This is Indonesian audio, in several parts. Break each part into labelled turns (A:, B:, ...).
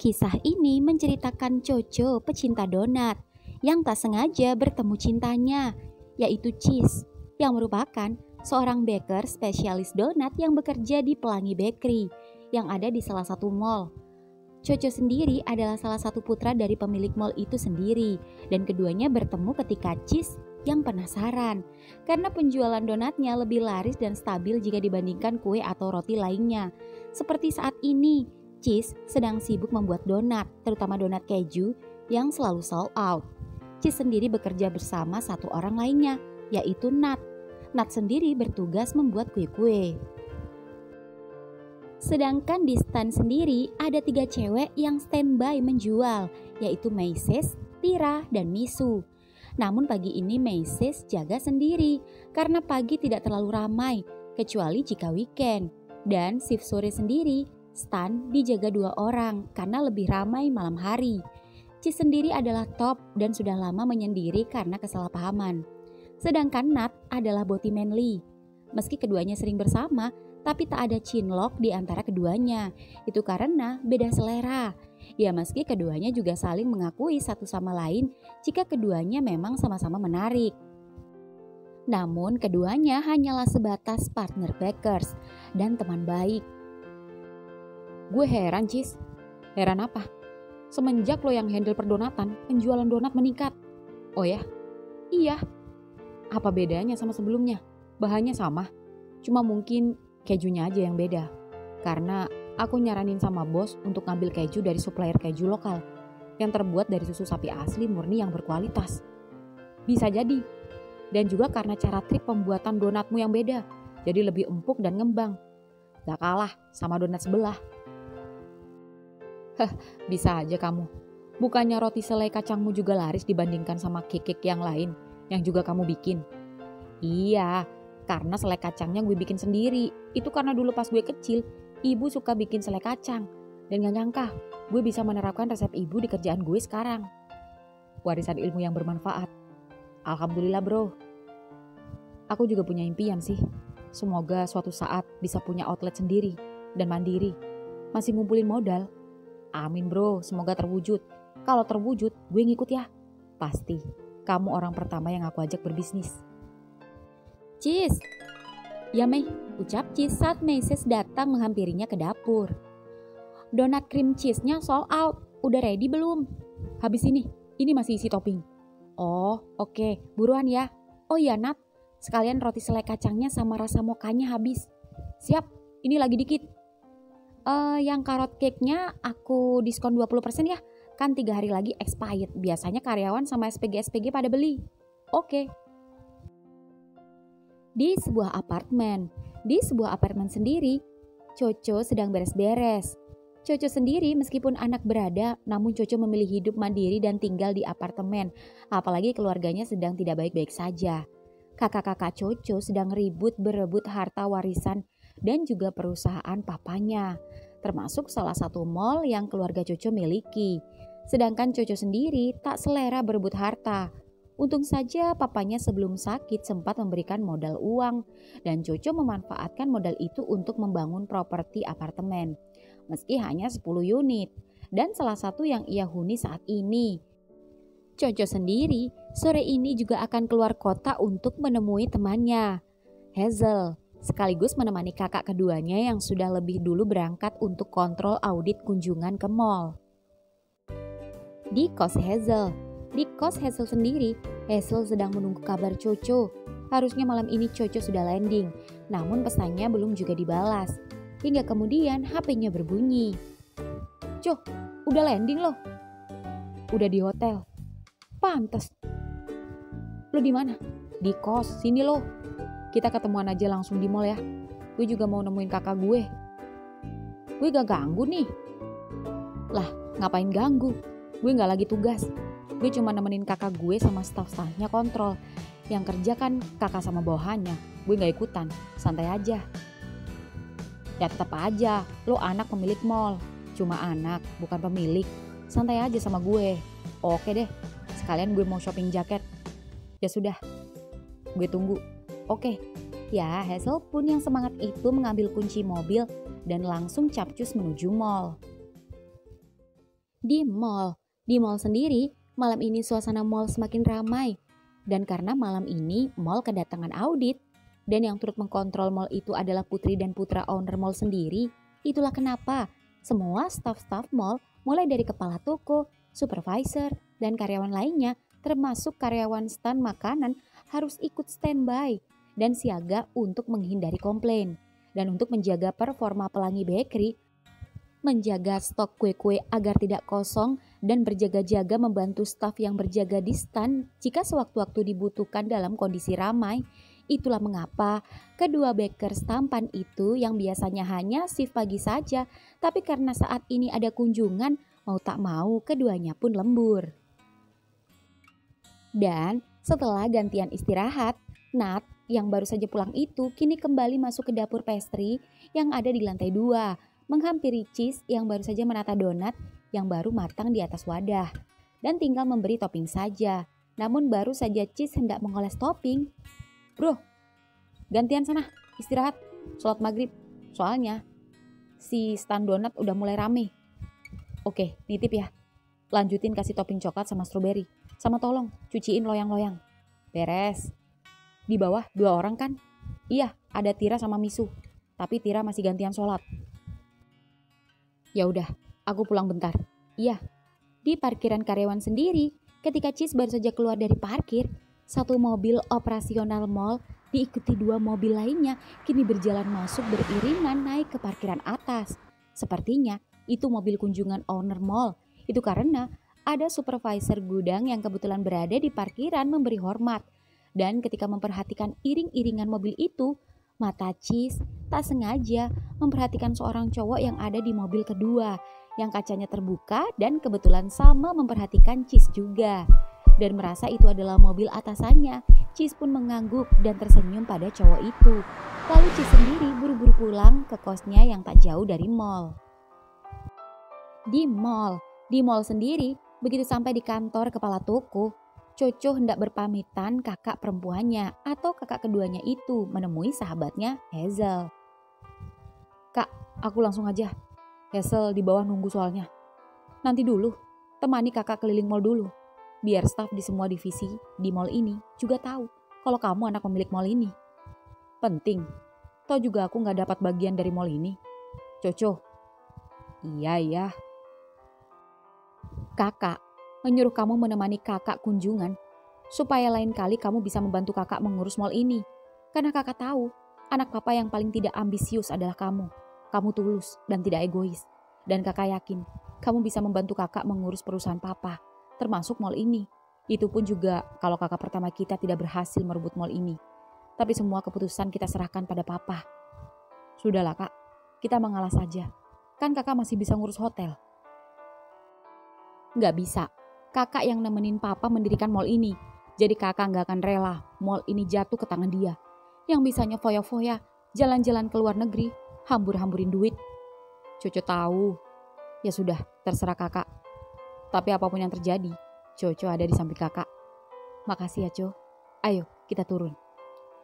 A: Kisah ini menceritakan Coco, pecinta donat, yang tak sengaja bertemu cintanya, yaitu Cheese, yang merupakan seorang baker spesialis donat yang bekerja di Pelangi Bakery, yang ada di salah satu mall. Coco sendiri adalah salah satu putra dari pemilik mall itu sendiri, dan keduanya bertemu ketika Cheese yang penasaran, karena penjualan donatnya lebih laris dan stabil jika dibandingkan kue atau roti lainnya. Seperti saat ini, Cheese sedang sibuk membuat donat, terutama donat keju yang selalu sold out. Cheese sendiri bekerja bersama satu orang lainnya, yaitu Nat. Nat sendiri bertugas membuat kue-kue. Sedangkan di stand sendiri ada 3 cewek yang standby menjual, yaitu Macy's, Tira, dan Misu. Namun pagi ini Macy's jaga sendiri karena pagi tidak terlalu ramai, kecuali jika weekend. Dan shift sore sendiri, stand dijaga 2 orang karena lebih ramai malam hari. Cheese sendiri adalah top dan sudah lama menyendiri karena kesalahpahaman. Sedangkan Nat adalah boti manly. Meski keduanya sering bersama, tapi tak ada chinlock di antara keduanya. Itu karena beda selera. Ya meski keduanya juga saling mengakui satu sama lain jika keduanya memang sama-sama menarik. Namun keduanya hanyalah sebatas partner bakers dan teman baik.
B: Gue heran, Cis. Heran apa? Semenjak lo yang handle perdonatan, penjualan donat meningkat. Oh ya? Iya. Apa bedanya sama sebelumnya? Bahannya sama. Cuma mungkin kejunya aja yang beda. Karena aku nyaranin sama bos untuk ngambil keju dari supplier keju lokal yang terbuat dari susu sapi asli murni yang berkualitas. Bisa jadi. Dan juga karena cara trik pembuatan donatmu yang beda. Jadi lebih empuk dan ngembang. Gak kalah sama donat sebelah. Bisa aja kamu. Bukannya roti selai kacangmu juga laris dibandingkan sama cake yang lain yang juga kamu bikin? Iya, karena selai kacangnya gue bikin sendiri. Itu karena dulu pas gue kecil, ibu suka bikin selai kacang. Dan gak nyangka, gue bisa menerapkan resep ibu di kerjaan gue sekarang. Warisan ilmu yang bermanfaat. Alhamdulillah bro. Aku juga punya impian sih. Semoga suatu saat bisa punya outlet sendiri dan mandiri. Masih ngumpulin modal. Amin bro, semoga terwujud. Kalau terwujud, gue ngikut ya. Pasti, kamu orang pertama yang aku ajak berbisnis.
A: Cheese! Ya Mei, ucap Cheese saat Macy's datang menghampirinya ke dapur. Donat cream cheese-nya sold out, udah ready belum?
B: Habis ini masih isi topping. Oh, oke, buruan ya. Oh iya Nat, sekalian roti selai kacangnya sama rasa mokanya habis. Siap, ini lagi dikit. Yang carrot cake-nya aku diskon 20% ya. Kan 3 hari lagi expired. Biasanya karyawan sama SPG pada beli. Oke.
A: Di sebuah apartemen sendiri, Coco sedang beres-beres. Coco sendiri meskipun anak berada, namun Coco memilih hidup mandiri dan tinggal di apartemen. Apalagi keluarganya sedang tidak baik-baik saja. Kakak-kakak Coco sedang ribut berebut harta warisan dan juga perusahaan papanya, termasuk salah satu mall yang keluarga Coco miliki. Sedangkan Coco sendiri tak selera berebut harta. Untung saja papanya sebelum sakit sempat memberikan modal uang dan Coco memanfaatkan modal itu untuk membangun properti apartemen. Meski hanya 10 unit dan salah satu yang ia huni saat ini. Coco sendiri sore ini juga akan keluar kota untuk menemui temannya, Hazel, sekaligus menemani kakak keduanya yang sudah lebih dulu berangkat untuk kontrol audit kunjungan ke mall. Di kos Hazel sendiri, Hazel sedang menunggu kabar Coco. Harusnya malam ini Coco sudah landing, namun pesannya belum juga dibalas. Hingga kemudian HP-nya berbunyi.
B: Co, udah landing loh? Udah di hotel. Pantes. Lo di mana? Di kos, sini lo. Kita ketemuan aja langsung di mall ya. Gue juga mau nemuin kakak gue. Gue gak ganggu nih. Lah, ngapain ganggu? Gue gak lagi tugas. Gue cuma nemenin kakak gue sama staff-staffnya kontrol. Yang kerja kan kakak sama bawahannya. Gue gak ikutan, santai aja. Ya tetap aja, lo anak pemilik mall. Cuma anak, bukan pemilik. Santai aja sama gue. Oke deh, sekalian gue mau shopping jaket. Ya sudah, gue tunggu. Oke.
A: Ya, Hazel pun yang semangat itu mengambil kunci mobil dan langsung capcus menuju mall. Di mall. Di mall sendiri, malam ini suasana mall semakin ramai. Dan karena malam ini mall kedatangan audit, dan yang turut mengkontrol mall itu adalah putri dan putra owner mall sendiri, itulah kenapa semua staf-staf mall, mulai dari kepala toko, supervisor, dan karyawan lainnya, termasuk karyawan stand makanan, harus ikut standby dan siaga untuk menghindari komplain. Dan untuk menjaga performa Pelangi Bakery, menjaga stok kue-kue agar tidak kosong dan berjaga-jaga membantu staf yang berjaga di stand jika sewaktu-waktu dibutuhkan dalam kondisi ramai. Itulah mengapa kedua bakers tampan itu yang biasanya hanya shift pagi saja, tapi karena saat ini ada kunjungan, mau tak mau keduanya pun lembur. Dan setelah gantian istirahat, Nat yang baru saja pulang itu kini kembali masuk ke dapur pastry yang ada di lantai 2. Menghampiri Cheese yang baru saja menata donat yang baru matang di atas wadah dan tinggal memberi topping saja. Namun baru saja Cheese hendak mengoles topping. Bro, gantian sana, istirahat, sholat maghrib. Soalnya si stand donat udah mulai rame. Oke, nitip ya. Lanjutin kasih topping coklat sama stroberi. Sama tolong cuciin loyang-loyang. Beres. Di bawah 2 orang kan? Iya, ada Tira sama Misu. Tapi Tira masih gantian sholat. Ya udah, aku pulang bentar. Iya. Di parkiran karyawan sendiri, ketika Cheese baru saja keluar dari parkir, satu mobil operasional mall diikuti 2 mobil lainnya kini berjalan masuk beriringan naik ke parkiran atas. Sepertinya itu mobil kunjungan owner mall. Itu karena ada supervisor gudang yang kebetulan berada di parkiran memberi hormat. Dan ketika memperhatikan iring-iringan mobil itu, mata Cheese tak sengaja memperhatikan seorang cowok yang ada di mobil kedua yang kacanya terbuka dan kebetulan sama memperhatikan Cheese juga. Dan merasa itu adalah mobil atasannya, Cheese pun mengangguk dan tersenyum pada cowok itu. Lalu Cheese sendiri buru-buru pulang ke kosnya yang tak jauh dari mall. Di mall sendiri, begitu sampai di kantor kepala toko, Coco hendak berpamitan kakak perempuannya atau kakak keduanya itu menemui sahabatnya Hazel. Kak, aku langsung aja. Hazel di bawah nunggu soalnya. Nanti dulu, temani kakak keliling mall dulu. Biar staf di semua divisi di mall ini juga tahu kalau kamu anak pemilik mall ini. Penting. Toh juga aku gak dapat bagian dari mall ini. Coco. Iya. Kakak menyuruh kamu menemani kakak kunjungan supaya lain kali kamu bisa membantu kakak mengurus mall ini. Karena kakak tahu anak papa yang paling tidak ambisius adalah kamu. Kamu tulus dan tidak egois. Dan kakak yakin kamu bisa membantu kakak mengurus perusahaan papa, termasuk mall ini. Itu pun juga kalau kakak pertama kita tidak berhasil merebut mall ini. Tapi semua keputusan kita serahkan pada papa. Sudahlah kak, kita mengalah saja. Kan kakak masih bisa ngurus hotel. Nggak bisa. Kakak yang nemenin papa mendirikan mall ini. Jadi kakak nggak akan rela mall ini jatuh ke tangan dia. Yang bisanya foya-foya, jalan-jalan ke luar negeri, hambur-hamburin duit. Coco tahu. Ya sudah, terserah kakak. Tapi apapun yang terjadi, Coco ada di samping kakak. Makasih ya, Co. Ayo, kita turun.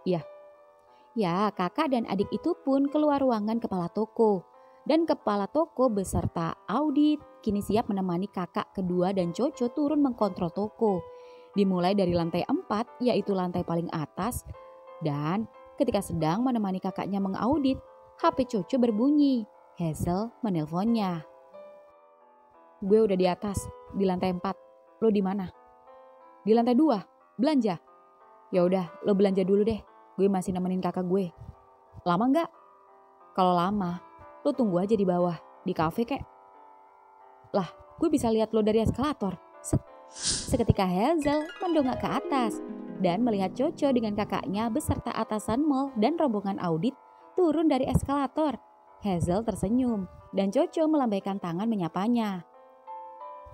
A: Iya. Ya, kakak dan adik itu pun keluar ruangan kepala toko. Dan kepala toko beserta audit kini siap menemani kakak kedua dan Coco turun mengkontrol toko. Dimulai dari lantai 4, yaitu lantai paling atas. Dan ketika sedang menemani kakaknya mengaudit, HP Coco berbunyi. Hazel menelponnya. Gue udah di atas, di lantai 4. Lo di mana? Di lantai 2, belanja. Ya udah, lo belanja dulu deh. Gue masih nemenin kakak gue. Lama nggak? Kalau lama, lo tunggu aja di bawah, di kafe kek. Lah, gue bisa lihat lo dari eskalator. Seketika Hazel mendongak ke atas dan melihat Coco dengan kakaknya beserta atasan mall dan rombongan audit turun dari eskalator. Hazel tersenyum dan Coco melambaikan tangan menyapanya.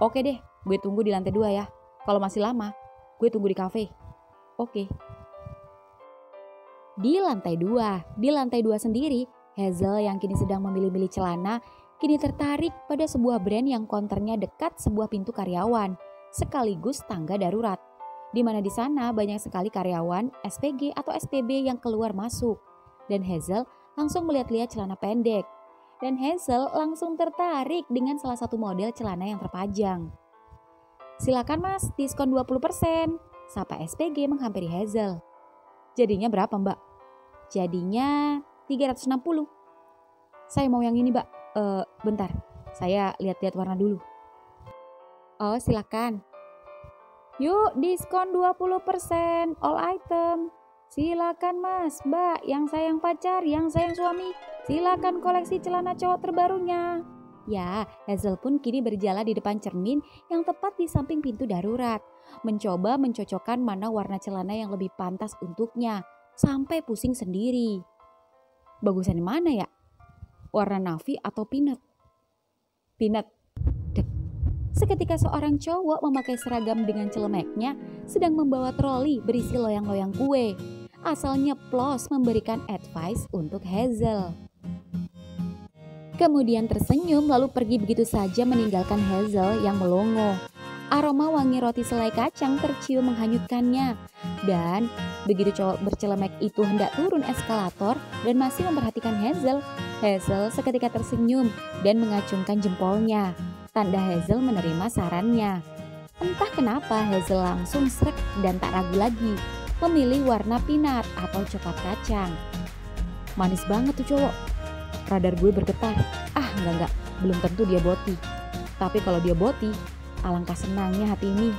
A: Oke deh, gue tunggu di lantai 2 ya. Kalau masih lama, gue tunggu di kafe. Oke. Di lantai 2 sendiri, Hazel yang kini sedang memilih-milih celana, kini tertarik pada sebuah brand yang konternya dekat sebuah pintu karyawan, sekaligus tangga darurat. Di mana di sana banyak sekali karyawan, SPG atau SPB yang keluar masuk. Dan Hazel langsung melihat-lihat celana pendek. dan Hazel langsung tertarik dengan salah satu model celana yang terpajang. "Silakan mas, diskon 20%, sapa SPG menghampiri Hazel. "Jadinya berapa mbak?" "Jadinya 360. "Saya mau yang ini mbak." Bentar, saya lihat-lihat warna dulu." "Oh silakan." "Yuk diskon 20%, all item. Silakan mas, mbak, yang sayang pacar, yang sayang suami. Silakan koleksi celana cowok terbarunya." Ya, Hazel pun kini berjalan di depan cermin yang tepat di samping pintu darurat. Mencoba mencocokkan mana warna celana yang lebih pantas untuknya. Sampai pusing sendiri. Bagusan yang mana ya? Warna navy atau peanut? Peanut. Dek. Seketika seorang cowok memakai seragam dengan celemeknya sedang membawa troli berisi loyang-loyang kue. Asal nyeplos memberikan advice untuk Hazel. Kemudian tersenyum lalu pergi begitu saja meninggalkan Hazel yang melongo. Aroma wangi roti selai kacang tercium menghanyutkannya. Dan begitu cowok bercelemek itu hendak turun eskalator dan masih memperhatikan Hazel, Hazel seketika tersenyum dan mengacungkan jempolnya. Tanda Hazel menerima sarannya. Entah kenapa Hazel langsung srek dan tak ragu lagi memilih warna peanut atau coklat kacang. Manis banget tuh cowok. Radar gue bergetar. Enggak, belum tentu dia boti. Tapi kalau dia boti, alangkah senangnya hati ini.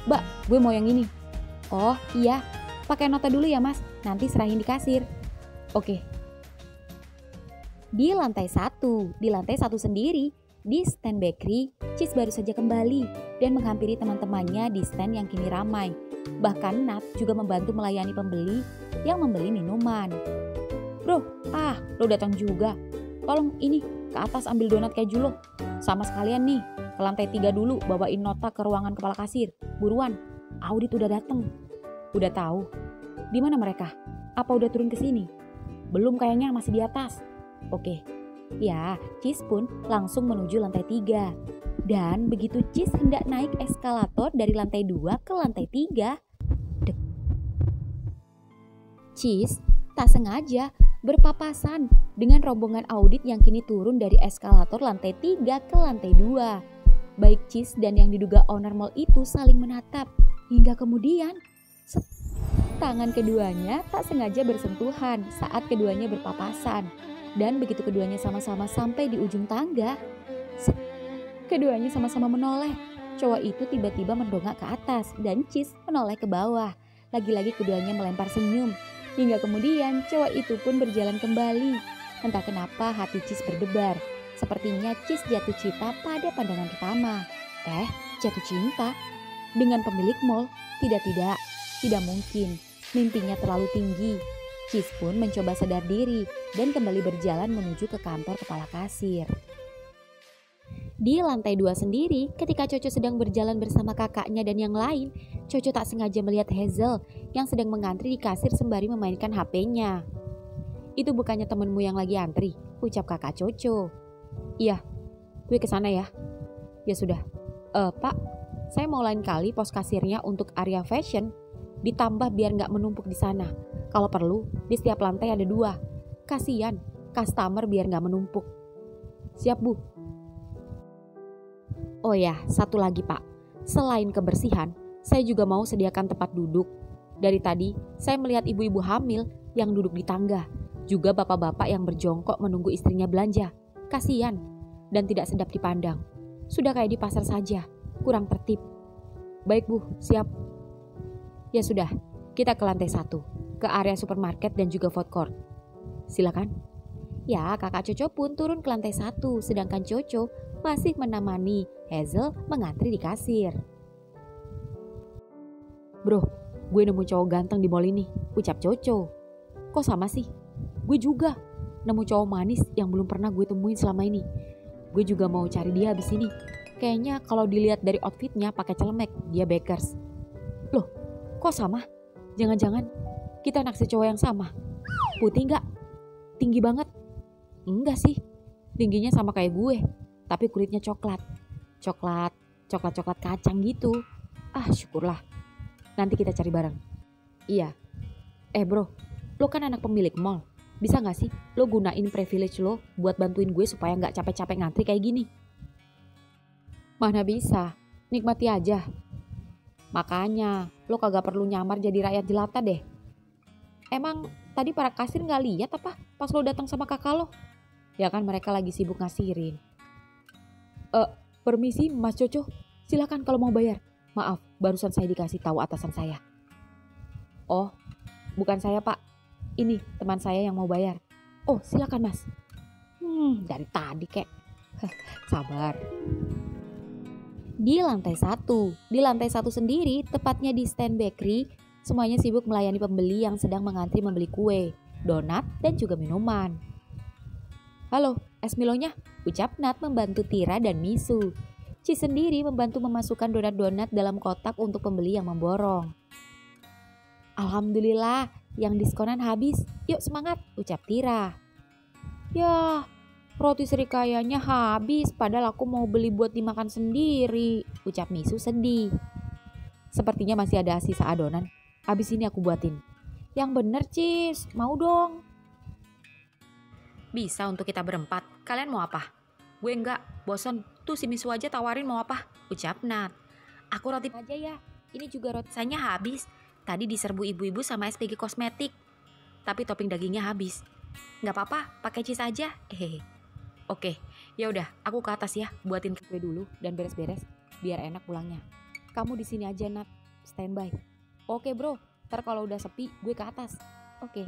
A: Mbak, gue mau yang ini. Oh iya, pakai nota dulu ya mas, nanti serahin di kasir. Oke. Di lantai satu sendiri, di stand bakery, Cheese baru saja kembali dan menghampiri teman-temannya di stand yang kini ramai. Bahkan Nat juga membantu melayani pembeli yang membeli minuman. "Bro, lo datang juga. Tolong ini, ke atas ambil donat keju lo. Sama sekalian nih, ke lantai 3 dulu bawain nota ke ruangan kepala kasir. Buruan, audit udah datang." "Udah tahu. Di mana mereka? Apa udah turun ke sini?" "Belum kayaknya, masih di atas." "Oke." Ya, Cheese pun langsung menuju lantai 3. Dan begitu Cheese hendak naik eskalator dari lantai 2 ke lantai 3, Cheese tak sengaja berpapasan dengan rombongan audit yang kini turun dari eskalator lantai 3 ke lantai 2. Baik Cheese dan yang diduga owner mall itu saling menatap hingga kemudian tangan keduanya tak sengaja bersentuhan saat keduanya berpapasan. Dan begitu keduanya sama-sama sampai di ujung tangga, keduanya sama-sama menoleh. Cowok itu tiba-tiba mendongak ke atas dan Cheese menoleh ke bawah. Lagi-lagi keduanya melempar senyum. Hingga kemudian cowok itu pun berjalan kembali. Entah kenapa hati Cheese berdebar. Sepertinya Cheese jatuh cinta pada pandangan pertama. Jatuh cinta? Dengan pemilik mall? Tidak mungkin. Mimpinya terlalu tinggi. Cheese pun mencoba sadar diri dan kembali berjalan menuju ke kantor kepala kasir. Di lantai 2 sendiri, ketika Coco sedang berjalan bersama kakaknya dan yang lain, Coco tak sengaja melihat Hazel yang sedang mengantri di kasir sembari memainkan HP-nya. "Itu bukannya temenmu yang lagi antri?" ucap kakak Coco. "Iya, gue kesana ya." "Ya sudah." Pak, saya mau lain kali pos kasirnya untuk area fashion ditambah biar nggak menumpuk di sana. Kalau perlu, di setiap lantai ada 2. Kasian, customer biar nggak menumpuk." "Siap bu." "Oh ya, satu lagi pak. Selain kebersihan, saya juga mau sediakan tempat duduk. Dari tadi, saya melihat ibu-ibu hamil yang duduk di tangga. Juga bapak-bapak yang berjongkok menunggu istrinya belanja. Kasian dan tidak sedap dipandang. Sudah kayak di pasar saja, kurang tertib." "Baik bu, siap." "Ya sudah, kita ke lantai 1. Ke area supermarket dan juga food court." "Silakan." Ya, kakak Coco pun turun ke lantai 1, sedangkan Coco masih menemani Hazel mengantri di kasir. "Bro, gue nemu cowok ganteng di mall ini," ucap Coco. "Kok sama sih? Gue juga nemu cowok manis yang belum pernah gue temuin selama ini. Gue juga mau cari dia habis ini. Kayaknya kalau dilihat dari outfitnya pakai celemek, dia bakers." "Loh, kok sama? Jangan-jangan kita naksir cowok yang sama. Putih gak? Tinggi banget?" "Enggak sih, tingginya sama kayak gue, tapi kulitnya coklat kacang gitu. Syukurlah. Nanti kita cari bareng." "Iya." Bro, lo kan anak pemilik mall.
B: Bisa gak sih lo gunain privilege lo buat bantuin gue supaya gak capek-capek ngantri kayak gini? Mana bisa, nikmati aja. Makanya lo kagak perlu nyamar jadi rakyat jelata deh. Emang tadi para kasir gak lihat apa pas lo datang sama kakak lo? Ya kan mereka lagi sibuk ngasirin. Permisi Mas Coco, silakan kalau mau bayar. Maaf, barusan saya dikasih tahu atasan saya. Oh, bukan saya Pak. Ini teman saya yang mau bayar. Oh, silakan Mas. Dari tadi kek. Sabar.
A: Di lantai satu sendiri, tepatnya di stand bakery, semuanya sibuk melayani pembeli yang sedang mengantri membeli kue, donat, dan juga minuman. Halo, es Milonya, ucap Nat membantu Tira dan Misu. Ci sendiri membantu memasukkan donat-donat dalam kotak untuk pembeli yang memborong. Alhamdulillah, yang diskonan habis. Yuk semangat, ucap Tira. Ya, roti serikayanya habis, padahal aku mau beli buat dimakan sendiri, ucap Misu sedih. Sepertinya masih ada sisa adonan. Habis ini aku buatin. Yang bener Cis, mau dong.
B: Bisa untuk kita berempat. Kalian mau apa? Gue enggak, bosen. Tuh si Misu aja tawarin mau apa? Ucap Nat. Aku roti
A: Aja ya, ini juga roti.
B: saya habis. Tadi diserbu ibu-ibu sama SPG kosmetik. Tapi topping dagingnya habis. Nggak apa-apa, pakai cheese aja. Oke, ya udah, aku ke atas ya, buatin
A: Kue dulu dan beres-beres, biar enak pulangnya. Kamu di sini aja Nat, standby. Oke bro, ntar kalau udah sepi gue ke atas. Oke.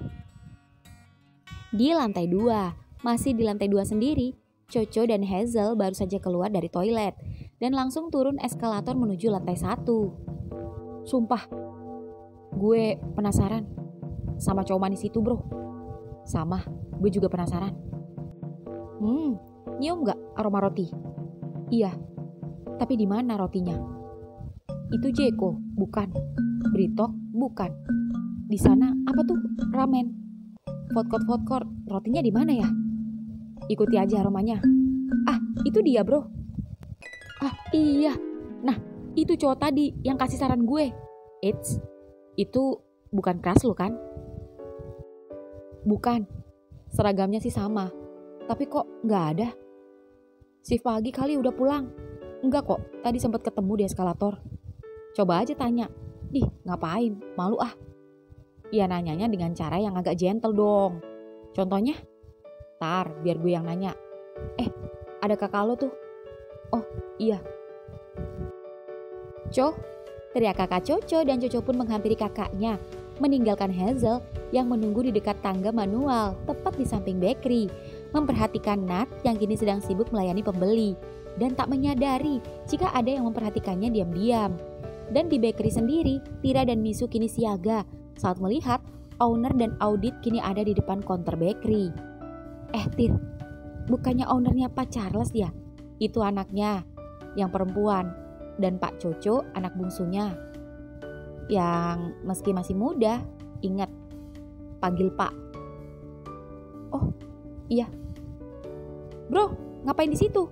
A: Di lantai 2, masih di lantai 2 sendiri, Coco dan Hazel baru saja keluar dari toilet dan langsung turun eskalator menuju lantai 1. Sumpah, gue penasaran sama cowok manis itu bro. Sama, gue juga penasaran. Nyium gak aroma roti? Iya, tapi di mana rotinya? Itu Jeko, bukan. Britok, bukan. Di sana apa tuh? Ramen. Food court, rotinya di mana ya? Ikuti aja aromanya. Ah, itu dia bro. Ah, iya. Nah, itu cowok tadi yang kasih saran gue. Eits, itu bukan crush lo kan? Bukan. Seragamnya sih sama. Tapi kok nggak ada? Shift pagi kali udah pulang. Enggak kok, tadi sempat ketemu di eskalator. Coba aja tanya. Dih, ngapain? Malu ah. Ya nanyanya dengan cara yang agak gentle dong. Contohnya? Tar, biar gue yang nanya. Ada kakak lo tuh. Oh, iya. Teriak kakak Coco dan Coco pun menghampiri kakaknya, meninggalkan Hazel yang menunggu di dekat tangga manual, tepat di samping bakery, memperhatikan Nat yang kini sedang sibuk melayani pembeli, dan tak menyadari jika ada yang memperhatikannya diam-diam. Dan di bakery sendiri, Tira dan Misu kini siaga saat melihat owner dan audit kini ada di depan counter bakery. Tir, bukannya ownernya Pak Charles ya? Itu anaknya, yang perempuan, dan Pak Coco anak bungsunya. Yang meski masih muda, ingat, panggil Pak. Oh, iya. Bro, ngapain di situ?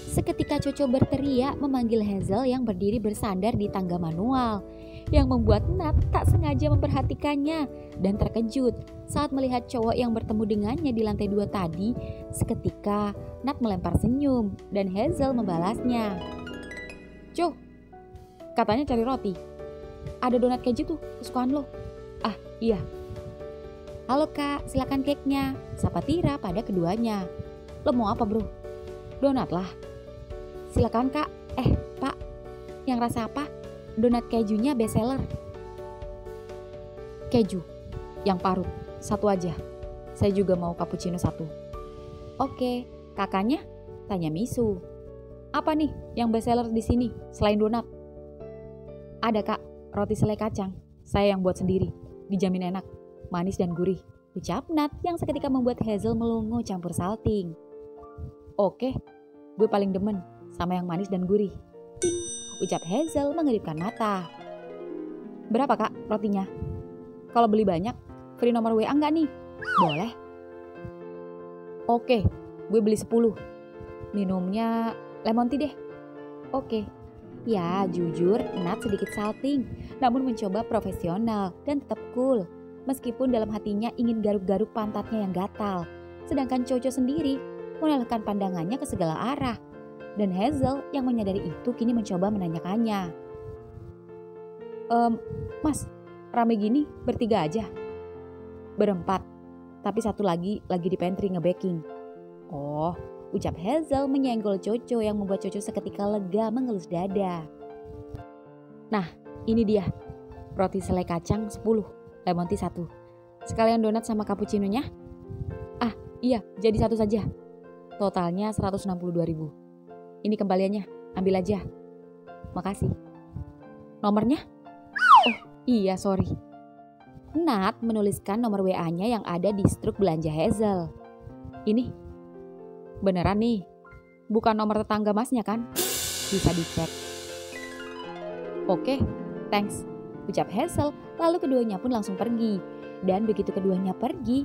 A: Seketika Coco berteriak memanggil Hazel yang berdiri bersandar di tangga manual, yang membuat Nat tak sengaja memperhatikannya dan terkejut saat melihat cowok yang bertemu dengannya di lantai 2 tadi. Seketika Nat melempar senyum dan Hazel membalasnya. Co, katanya cari roti. Ada donat keju tuh, kesukaan lo. Ah, iya. Halo kak, silakan cake-nya, sapa Tira pada keduanya. Lo mau apa bro? Donat lah. Silakan kak. Pak, yang rasa apa? Donat kejunya best seller. Keju, yang parut, satu aja. Saya juga mau cappuccino 1. Oke, kakaknya? Tanya Misu. Apa nih yang best seller di sini selain donat? Ada kak, roti selai kacang. Saya yang buat sendiri, dijamin enak, manis dan gurih. Ucap Nat yang seketika membuat Hazel melongo campur salting. Oke, gue paling demen sama yang manis dan gurih. Ting, ucap Hazel mengeripkan mata. Berapa kak rotinya? Kalau beli banyak, free nomor WA nggak nih? Boleh. Oke, gue beli 10. Minumnya lemon tea deh. Oke. Ya, jujur Nat sedikit salting, namun mencoba profesional dan tetap cool. meskipun dalam hatinya ingin garuk-garuk pantatnya yang gatal. Sedangkan Coco sendiri menolehkan pandangannya ke segala arah. Dan Hazel yang menyadari itu kini mencoba menanyakannya. Mas, rame gini bertiga aja? Berempat, tapi satu lagi di pantry nge-baking. Oh, ucap Hazel menyenggol Coco yang membuat Coco seketika lega mengelus dada. Nah, ini dia. Roti selai kacang 10, lemon tea 1. Sekalian donat sama cappuccino-nya? Ah, iya, jadi satu saja. Totalnya 162.000. Ini kembaliannya, ambil aja. Makasih. Nomornya? Oh, iya, sorry. Nat menuliskan nomor WA-nya yang ada di struk belanja Hazel. Ini beneran nih, bukan nomor tetangga masnya kan? Bisa dicek. Oke, thanks, ucap Hazel, lalu keduanya pun langsung pergi. Dan begitu keduanya pergi,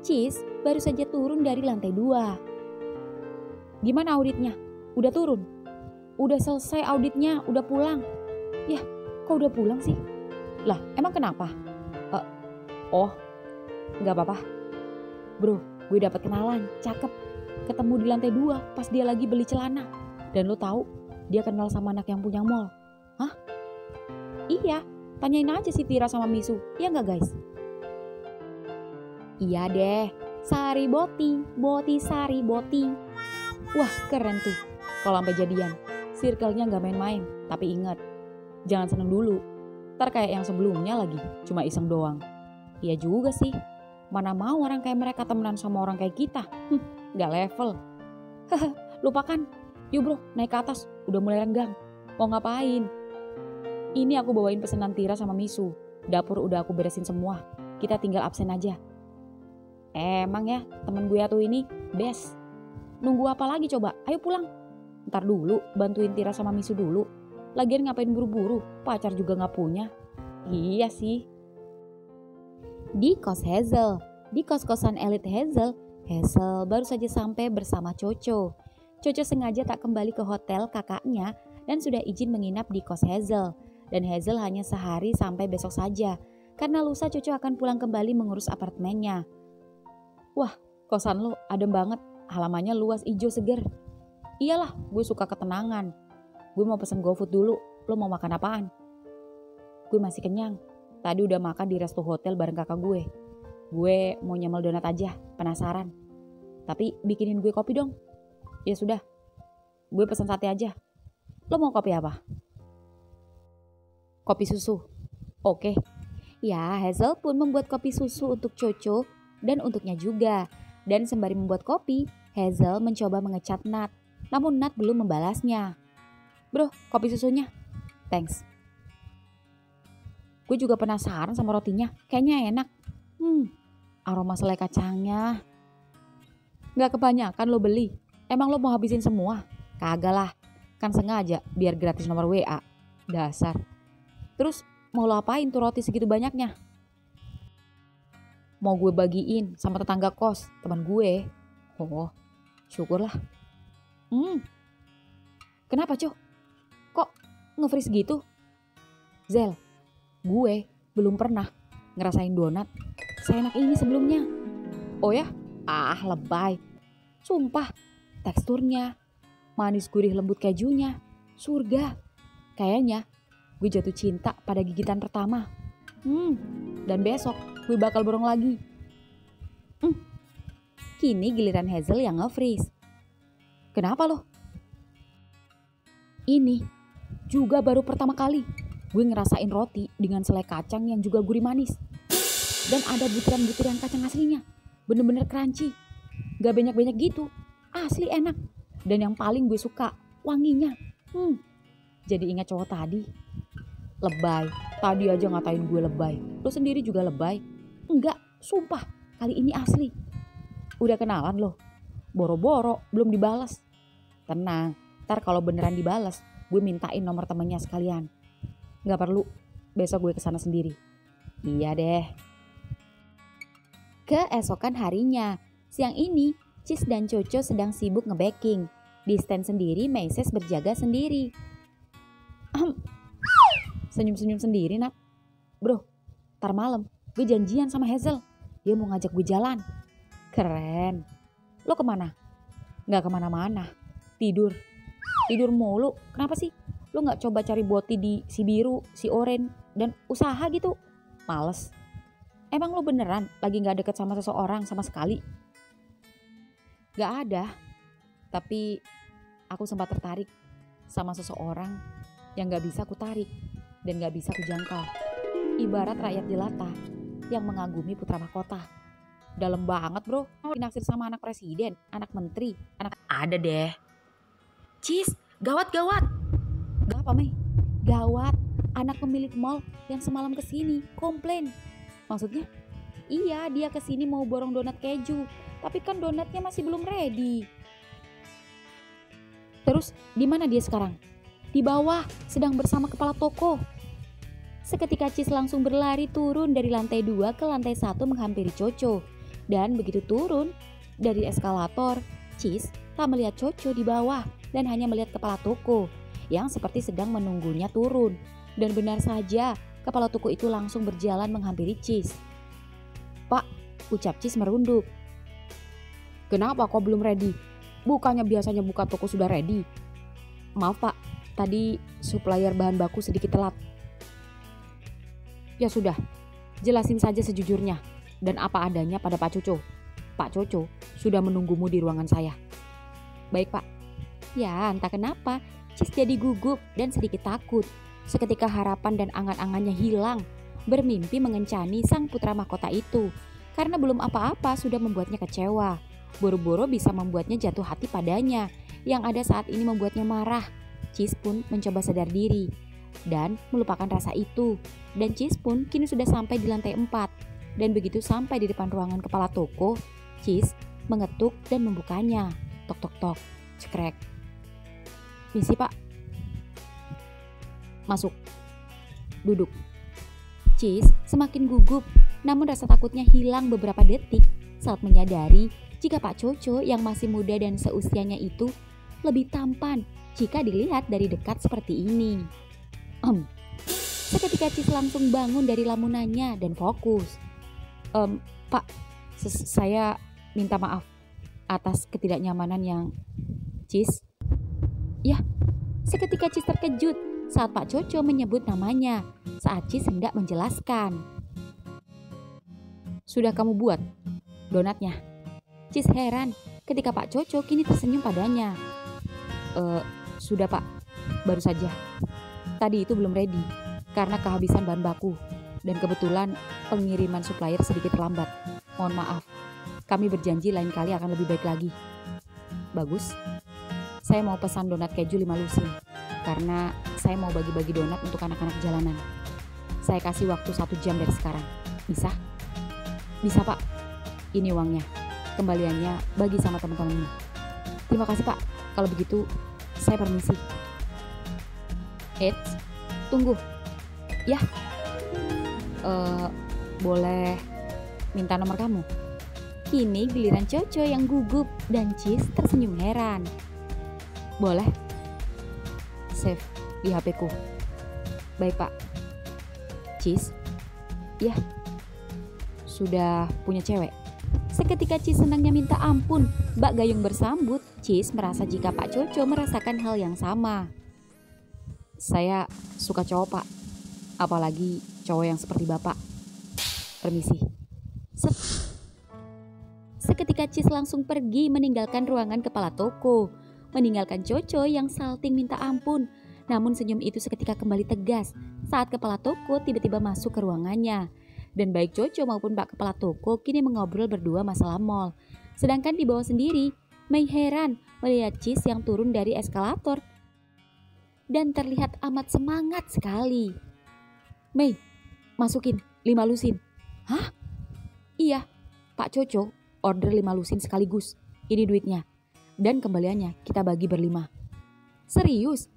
A: Cheese baru saja turun dari lantai 2. Gimana auditnya? Udah turun? Udah selesai auditnya, udah pulang. Yah, kok udah pulang sih? Lah, emang kenapa? Oh, gak apa-apa. Bro, gue dapet kenalan, cakep. Ketemu di lantai 2 pas dia lagi beli celana. Dan lo tahu dia kenal sama anak yang punya mall. Hah? Iya, tanyain aja si Tira sama Misu, iya gak guys? Iya deh, Sari Boti Sari Boti. Wah, keren tuh. Kalau sampai jadian, circle-nya gak main-main. Tapi ingat, jangan seneng dulu. Ntar kayak yang sebelumnya lagi, cuma iseng doang. Iya juga sih, mana mau orang kayak mereka temenan sama orang kayak kita. Gak level. Lupakan. Yuk bro, naik ke atas, udah mulai renggang. Mau ngapain? Ini aku bawain pesanan Tira sama Misu. Dapur udah aku beresin semua. Kita tinggal absen aja. Emang ya, temen gue tuh ini best. Nunggu apa lagi coba? Ayo pulang. Ntar dulu, bantuin Tira sama Misu dulu. Lagian ngapain buru-buru? Pacar juga gak punya. Iya sih. Di kos Hazel, di kos-kosan elit Hazel baru saja sampai bersama Coco. Coco sengaja tak kembali ke hotel kakaknya dan sudah izin menginap di kos Hazel. Dan Hazel hanya sehari sampai besok saja, karena lusa Coco akan pulang kembali mengurus apartemennya. Wah, kosan lo adem banget, halamannya luas, ijo seger. Iyalah, gue suka ketenangan. Gue mau pesen GoFood dulu, lo mau makan apaan? Gue masih kenyang, tadi udah makan di resto hotel bareng kakak gue. Gue mau nyemel donat aja, penasaran. Tapi bikinin gue kopi dong. Ya sudah, gue pesan sate aja. Lo mau kopi apa? Kopi susu. Oke. Ya, Hazel pun membuat kopi susu untuk Coco dan untuknya juga. Dan sembari membuat kopi, Hazel mencoba mengecat Nat. Namun Nat belum membalasnya. Bro, kopi susunya. Thanks. Gue juga penasaran sama rotinya. Kayaknya enak. Aroma selai kacangnya. Gak kebanyakan lo beli. Emang lo mau habisin semua? Kagak lah. Kan sengaja biar gratis nomor WA. Dasar. Terus mau lo apain tuh roti segitu banyaknya? Mau gue bagiin sama tetangga kos, teman gue. Oh, syukurlah. Kenapa Cok? Kok nge-freeze gitu? Zel, gue belum pernah ngerasain donat seenak ini sebelumnya. Oh ya? Ah, lebay. Sumpah, teksturnya, manis gurih lembut kejunya, surga. Kayaknya gue jatuh cinta pada gigitan pertama. Dan besok gue bakal borong lagi. Kini giliran Hazel yang nge-freeze. Kenapa lo? Ini juga baru pertama kali gue ngerasain roti dengan selai kacang yang juga gurih manis. Dan ada butiran-butiran kacang aslinya. Bener-bener crunchy. Gak banyak-banyak gitu. Asli enak. Dan yang paling gue suka, wanginya. Jadi ingat cowok tadi. Lebay. Tadi aja ngatain gue lebay. Lo sendiri juga lebay. Enggak, sumpah. Kali ini asli. Udah kenalan lo. Boro-boro belum dibalas. Tenang, ntar kalau beneran dibalas, gue mintain nomor temennya sekalian. Gak perlu, besok gue kesana sendiri. Iya deh. Keesokan harinya, siang ini, Cheese dan Coco sedang sibuk nge-baking. Di stand sendiri, Maises berjaga sendiri. Senyum-senyum sendiri, Nat. Bro, ntar malam
B: gue janjian sama Hazel. Dia mau ngajak gue jalan. Keren. Lo kemana? Gak kemana-mana. Tidur mulu. Kenapa sih? Lo gak coba cari boti di si biru, si oren, dan usaha gitu? Males. Emang lo beneran lagi gak deket sama seseorang sama sekali? Gak ada. Tapi aku sempat tertarik sama seseorang yang gak bisa ku tarik dan gak bisa ku jangkau. Ibarat rakyat jelata yang mengagumi putra mahkota. Dalam banget bro. Dinaksir sama anak presiden, anak menteri, anak... Ada deh. Cis, gawat. Gak apa Mei? Gawat. Anak pemilik mall yang semalam kesini komplain. Maksudnya? Iya, dia kesini mau borong donat keju. Tapi kan donatnya masih belum ready. Terus di mana dia sekarang? Di bawah, sedang bersama kepala toko. Seketika Cis langsung berlari turun dari lantai 2 ke lantai 1 menghampiri Coco. Dan begitu turun dari eskalator, Cis tak melihat Coco di bawah dan hanya melihat kepala toko yang seperti sedang menunggunya turun. Dan benar saja, kepala toko itu langsung berjalan menghampiri Cis. Pak, ucap Cis merunduk. Kenapa kok belum ready? Bukannya biasanya buka toko sudah ready? Maaf Pak, tadi supplier bahan baku sedikit telat. Ya sudah, jelasin saja sejujurnya dan apa adanya pada Pak Coco. Pak Coco sudah menunggumu di ruangan saya. Baik Pak. Ya entah kenapa, Cis jadi gugup dan sedikit takut. Seketika harapan dan angan-angannya hilang, bermimpi mengencani sang putra mahkota itu. Karena belum apa-apa sudah membuatnya kecewa. Boro-boro bisa membuatnya jatuh hati padanya. Yang ada saat ini membuatnya marah. Cis pun mencoba sadar diri dan melupakan rasa itu. Dan Cis pun kini sudah sampai di lantai 4. Dan begitu sampai di depan ruangan kepala toko, Cis mengetuk dan membukanya. Tok tok tok, cekrek. Misi Pak. Masuk. Duduk. Cis semakin gugup, namun rasa takutnya hilang beberapa detik saat menyadari jika Pak Coco yang masih muda dan seusianya itu lebih tampan jika dilihat dari dekat seperti ini. Seketika Cis langsung bangun dari lamunannya dan fokus. Pak, saya minta maaf atas ketidaknyamanan yang... Cis? Ya, seketika Cis terkejut saat Pak Coco menyebut namanya saat Cis hendak menjelaskan. Sudah kamu buat donatnya? Cis heran ketika Pak Coco kini tersenyum padanya. Sudah Pak, baru saja. Tadi itu belum ready karena kehabisan bahan baku dan kebetulan pengiriman supplier sedikit terlambat. Mohon maaf, kami berjanji lain kali akan lebih baik lagi. Bagus, saya mau pesan donat keju 5 lusin karena saya mau bagi-bagi donat untuk anak-anak jalanan. Saya kasih waktu 1 jam dari sekarang. Bisa? Bisa Pak, ini uangnya. Kembaliannya bagi sama teman-temanmu. Terima kasih Pak, kalau begitu saya permisi. Eits, tunggu. Ya, boleh minta nomor kamu? Kini giliran Coco yang gugup dan Cis tersenyum heran. Boleh. Save di HP-ku. Baik Pak. Cis? Ya. Sudah punya cewek? Seketika Cis senangnya minta ampun, bak gayung bersambut, Cis merasa jika Pak Coco merasakan hal yang sama. Saya suka cowok Pak, apalagi cowok yang seperti Bapak. Permisi. Seketika Cis langsung pergi meninggalkan ruangan kepala toko, meninggalkan Coco yang salting minta ampun. Namun senyum itu seketika kembali tegas saat kepala toko tiba-tiba masuk ke ruangannya. Dan baik Coco maupun Pak Kepala Toko kini mengobrol berdua masalah mall. Sedangkan di bawah sendiri, Mei heran melihat Cis yang turun dari eskalator dan terlihat amat semangat sekali. Mei, masukin 5 lusin. Hah? Iya, Pak Coco order 5 lusin sekaligus. Ini duitnya. Dan kembaliannya kita bagi berlima. Serius?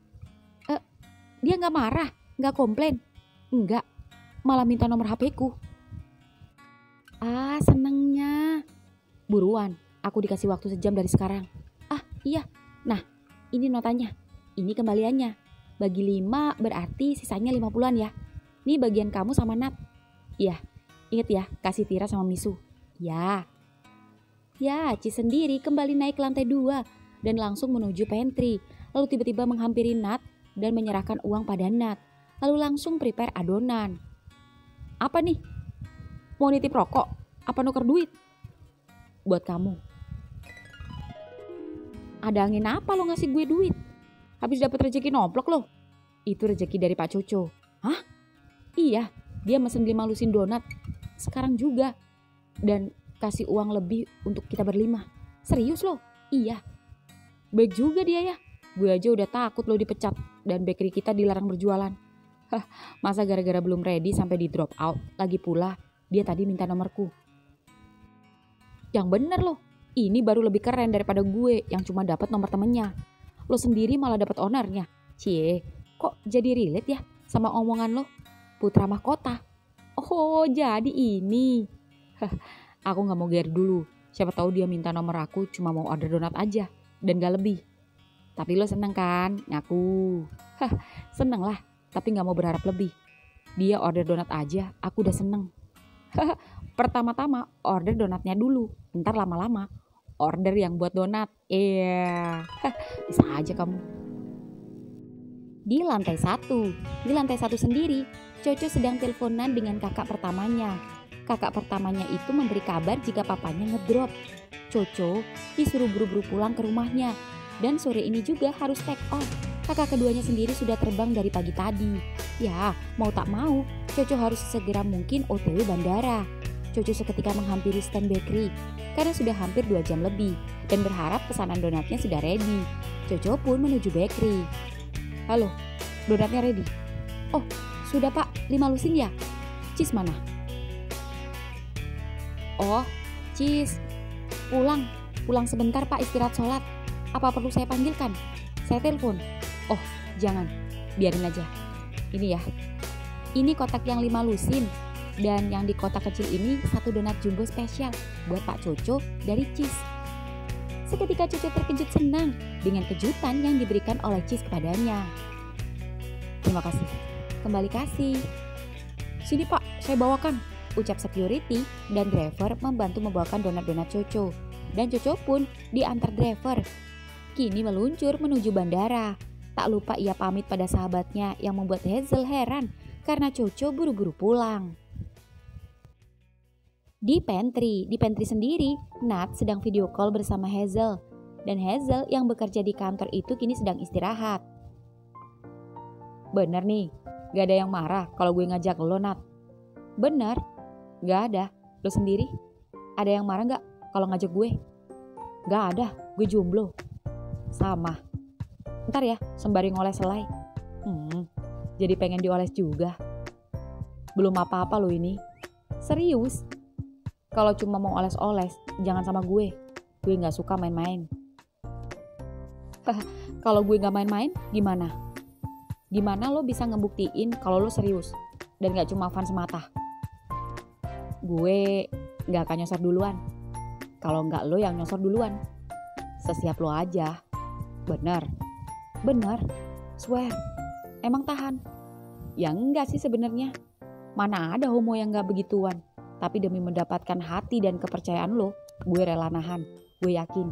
B: Dia gak marah? Gak komplain? Enggak, malah minta nomor HP-ku. Ah, senengnya. Buruan, aku dikasih waktu 1 jam dari sekarang. Ah, iya. Nah, ini notanya. Ini kembaliannya. Bagi 5 berarti sisanya 50-an ya. Ini bagian kamu sama Nat. Iya,
A: Ingat ya, kasih Tira sama Misu. Ya. Ya, Cis sendiri kembali naik ke lantai 2 dan langsung menuju pantry. Lalu tiba-tiba menghampiri Nat dan menyerahkan uang pada Nat. Lalu langsung prepare adonan. Apa nih? Mau nitip rokok? Apa nuker duit? Buat kamu. Ada angin apa lo ngasih gue duit? Habis dapet rezeki nomplok lo. Itu rezeki dari Pak Coco. Hah? Iya, dia mesen 5 lusin donat. Sekarang juga. Dan kasih uang lebih untuk kita berlima. Serius lo? Iya. Baik juga dia ya. Gue aja udah takut lo dipecat dan bakery kita dilarang berjualan. Hah, masa gara-gara belum ready sampai di drop out. Lagi pula dia tadi minta nomorku. Yang bener lo. Ini baru lebih keren daripada gue yang cuma dapat nomor temennya. Lo sendiri malah dapat ownernya. Cie, kok jadi relate ya sama omongan lo? Putra mahkota. Oh, jadi ini. Aku gak mau GR dulu. Siapa tahu dia minta nomor aku cuma mau order donat aja dan gak lebih. Tapi lo seneng kan? Ngaku. Seneng lah, tapi gak mau berharap lebih. Dia order donat aja, aku udah seneng. Pertama-tama order donatnya dulu, ntar lama-lama order yang buat donat. Iya, bisa aja kamu. Di lantai 1 sendiri, Coco sedang teleponan dengan kakak pertamanya. Kakak pertamanya itu memberi kabar jika papanya ngedrop. Coco disuruh buru-buru pulang ke rumahnya. Dan sore ini juga harus take off. Kakak keduanya sendiri sudah terbang dari pagi tadi. Ya, mau tak mau, Coco harus segera mungkin OTW bandara. Coco seketika menghampiri stand bakery karena sudah hampir 2 jam lebih dan berharap pesanan donatnya sudah ready. Coco pun menuju bakery. Halo, donatnya ready? Oh, sudah pak, 5 lusin ya? Cis mana? Oh, Cis, pulang sebentar pak, istirahat sholat. Apa perlu saya panggilkan? Saya telepon. Oh, jangan, biarin aja. Ini ya, ini kotak yang 5 lusin. Dan yang di kotak kecil ini 1 donat jumbo spesial buat Pak Coco dari Cis. Seketika Coco terkejut senang dengan kejutan yang diberikan oleh Cis kepadanya. Terima kasih, kembali kasih. Sini pak, saya bawakan, ucap security dan driver membantu membawakan donat-donat Coco. Dan Coco pun diantar driver. Kini meluncur menuju bandara. Tak lupa ia pamit pada sahabatnya yang membuat Hazel heran karena Coco buru-buru pulang. Di pantry sendiri, Nat sedang video call bersama Hazel. Dan Hazel yang bekerja di kantor itu kini sedang istirahat. Bener nih, gak ada yang marah kalau gue ngajak lo Nat. Bener, gak ada. Lo sendiri, ada yang marah gak kalau ngajak gue? Gak ada, gue jomblo. Sama. Ntar ya, sembari ngoles selai. Jadi pengen dioles juga. Belum apa-apa lo ini. Serius. Kalau cuma mau oles-oles, jangan sama gue. Gue gak suka main-main. Kalau gue gak main-main, gimana? Gimana lo bisa ngebuktiin kalau lo serius dan gak cuma fun semata? Gue gak akan nyosor duluan. Kalau gak lo yang nyosor duluan. Sesiap lo aja. Bener. Swear. Emang tahan? Ya enggak sih sebenarnya. Mana ada homo yang gak begituan. Tapi demi mendapatkan hati dan kepercayaan lo, gue rela nahan. Gue yakin,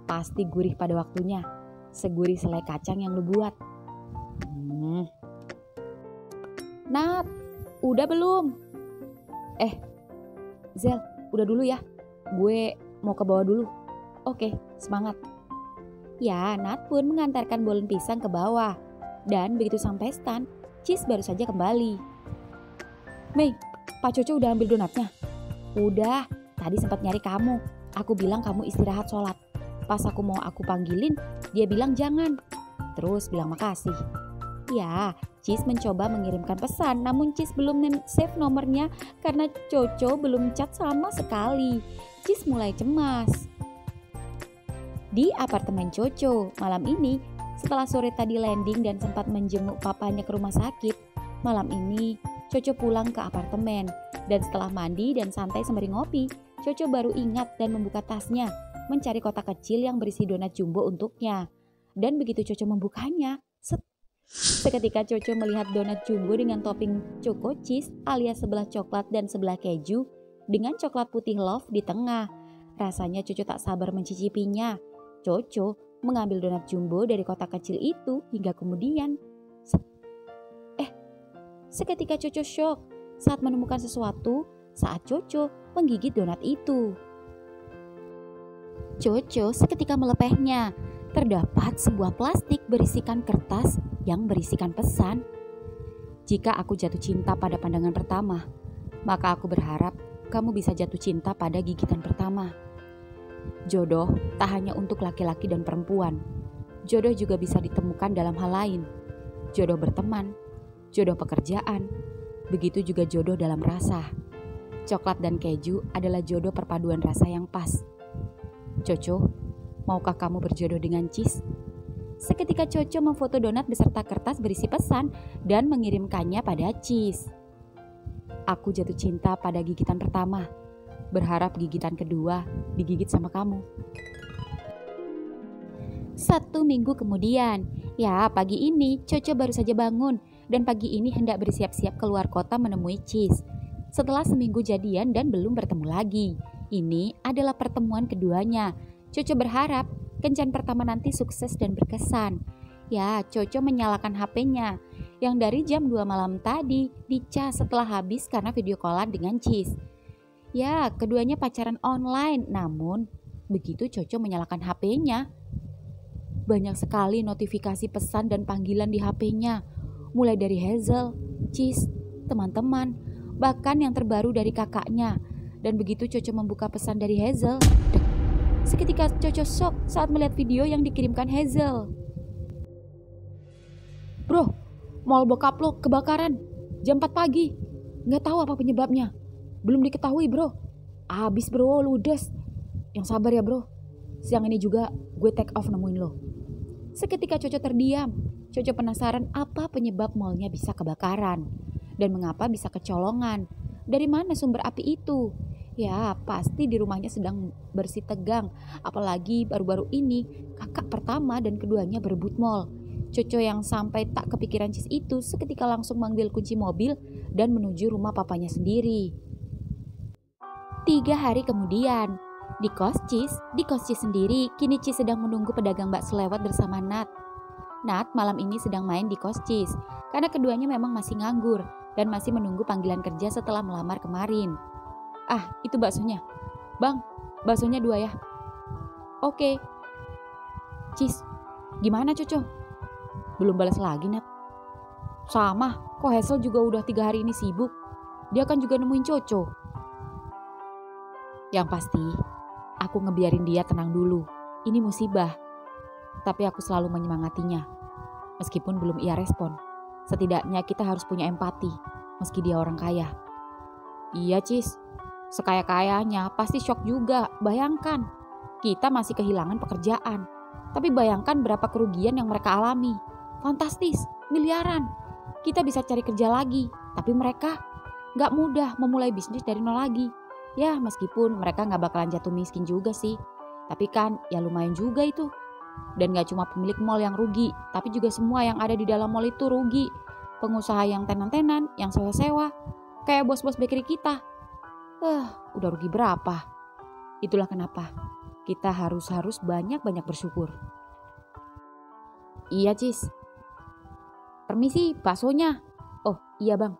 A: pasti gurih pada waktunya. Segurih selai kacang yang lo buat. Nat, udah belum? Zel, udah dulu ya. Gue mau ke bawah dulu. Oke, semangat. Ya, Nat pun mengantarkan bolen pisang ke bawah. Dan begitu sampai stand, Cis baru saja kembali. Mei, Pak Coco udah ambil donatnya? Udah, tadi sempat nyari kamu. Aku bilang kamu istirahat sholat. Pas aku mau panggilin, dia bilang jangan. Terus bilang makasih. Ya, Cis mencoba mengirimkan pesan, namun Cis belum save nomornya karena Coco belum chat sama sekali. Cis mulai cemas. Di apartemen Coco, malam ini, setelah sore tadi landing dan sempat menjenguk papanya ke rumah sakit, malam ini Coco pulang ke apartemen. Dan setelah mandi dan santai sembari ngopi, Coco baru ingat dan membuka tasnya, mencari kotak kecil yang berisi donat jumbo untuknya. Dan begitu Coco membukanya, Seketika Coco melihat donat jumbo dengan topping choco cheese alias sebelah coklat dan sebelah keju dengan coklat putih love di tengah. Rasanya Coco tak sabar mencicipinya. Coco mengambil donat jumbo dari kotak kecil itu hingga kemudian. Seketika Coco shock saat menemukan sesuatu saat Coco menggigit donat itu. Coco seketika melepehnya. Terdapat sebuah plastik berisikan kertas yang berisikan pesan. Jika aku jatuh cinta pada pandangan pertama, maka aku berharap kamu bisa jatuh cinta pada gigitan pertama. Jodoh tak hanya untuk laki-laki dan perempuan. Jodoh juga bisa ditemukan dalam hal lain. Jodoh berteman, jodoh pekerjaan, begitu juga jodoh dalam rasa. Coklat dan keju adalah jodoh perpaduan rasa yang pas. Coco, maukah kamu berjodoh dengan cheese? Seketika Coco memfoto donat beserta kertas berisi pesan dan mengirimkannya pada cheese. Aku jatuh cinta pada gigitan pertama. Berharap gigitan kedua digigit sama kamu. 1 minggu kemudian, pagi ini Coco baru saja bangun dan pagi ini hendak bersiap-siap keluar kota menemui cheese. Setelah seminggu jadian dan belum bertemu lagi. Ini adalah pertemuan keduanya. Coco berharap kencan pertama nanti sukses dan berkesan. Coco menyalakan HP-nya yang dari jam 2 malam tadi dicas setelah habis karena video callan dengan cheese. Keduanya pacaran online, namun begitu Coco menyalakan HP-nya, banyak sekali notifikasi pesan dan panggilan di HP-nya, mulai dari Hazel, cheese, teman-teman, bahkan yang terbaru dari kakaknya. Dan begitu Coco membuka pesan dari Hazel, seketika Coco shock saat melihat video yang dikirimkan Hazel. Bro, mall bokap lo kebakaran jam 4 pagi. Nggak tahu apa penyebabnya. Belum diketahui bro. Abis bro, ludes. Yang sabar ya bro. Siang ini juga gue take off nemuin lo. Seketika Coco terdiam. Coco penasaran apa penyebab mallnya bisa kebakaran. Dan mengapa bisa kecolongan. Dari mana sumber api itu? Pasti di rumahnya sedang bersih tegang. Apalagi baru-baru ini kakak pertama dan keduanya berebut mall. Coco yang sampai tak kepikiran cheese itu seketika langsung mengambil kunci mobil dan menuju rumah papanya sendiri. 3 hari kemudian, di kos cheese sendiri, kini Cheese sedang menunggu pedagang bakso lewat bersama Nat. Nat malam ini sedang main di kos cheese karena keduanya memang masih nganggur dan masih menunggu panggilan kerja setelah melamar kemarin. Itu baksonya. Bang, baksonya 2 ya. Oke. Cheese, gimana Coco? Belum balas lagi Nat. Sama, kok Hazel juga udah 3 hari ini sibuk. Dia kan juga nemuin Coco. Yang pasti, aku ngebiarin dia tenang dulu. Ini musibah. Tapi aku selalu menyemangatinya. Meskipun belum ia respon. Setidaknya kita harus punya empati. Meski dia orang kaya. Iya Cheese. Sekaya-kayanya pasti shock juga. Bayangkan, kita masih kehilangan pekerjaan. Tapi bayangkan berapa kerugian yang mereka alami. Fantastis, miliaran. Kita bisa cari kerja lagi. Tapi mereka gak mudah memulai bisnis dari nol lagi. Meskipun mereka gak bakalan jatuh miskin juga sih. Tapi kan lumayan juga itu. Dan gak cuma pemilik mall yang rugi, tapi juga semua yang ada di dalam mall itu rugi. Pengusaha yang tenan-tenan, yang sewa-sewa. Kayak bos-bos bakery kita. Udah rugi berapa? Itulah kenapa kita harus banyak-banyak bersyukur. Iya Cis. Permisi, baksonya. Oh iya bang.